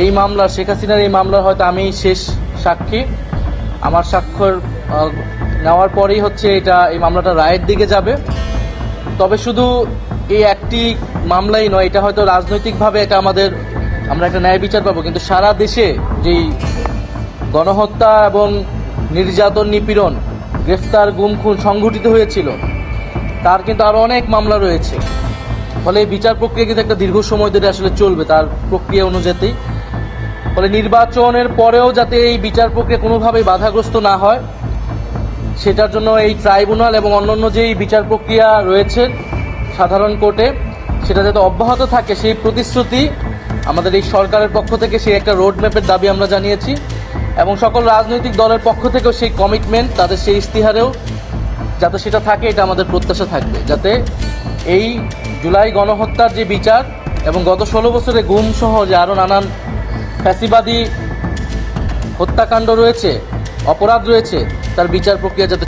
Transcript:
এই মামলা, শেখ হাসিনার এই মামলার হয়তো আমি শেষ সাক্ষী। আমার স্বাক্ষর নেওয়ার পরেই এই মামলাটা রায়ের দিকে যাবে। তবে শুধু এই একটি মামলাই নয়, এটা হয়তো রাজনৈতিকভাবে আমরা একটা ন্যায় বিচার পাবো, কিন্তু সারা দেশে যেই গণহত্যা এবং নির্যাতন, নিপীড়ন, গ্রেফতার, গুম খুন সংঘটিত হয়েছিল, তার কিন্তু আরো অনেক মামলা রয়েছে। ফলে এই বিচার প্রক্রিয়া কিন্তু একটা দীর্ঘ সময় ধরে আসলে চলবে তার প্রক্রিয়া অনুযায়ী। ফলে নির্বাচনের পরেও যাতে এই বিচার প্রক্রিয়া কোনোভাবেই বাধাগ্রস্ত না হয়, সেটার জন্য এই ট্রাইব্যুনাল এবং অন্যান্য যেই বিচার প্রক্রিয়া রয়েছে সাধারণ কোর্টে, সেটা যাতে অব্যাহত থাকে সেই প্রতিশ্রুতি আমাদের এই সরকারের পক্ষ থেকে, সেই একটা রোডম্যাপের দাবি আমরা জানিয়েছি। এবং সকল রাজনৈতিক দলের পক্ষ থেকেও সেই কমিটমেন্ট, তাদের সেই ইস্তিহারেও যাতে সেটা থাকে, এটা আমাদের প্রত্যাশা থাকবে, যাতে এই জুলাই গণহত্যার যে বিচার এবং গত 16 বছরে গুম সহ যে আরও নানান ফ্যাসিবাদী হত্যাকাণ্ড রয়েছে, অপরাধ রয়েছে, তার বিচার প্রক্রিয়া যাতে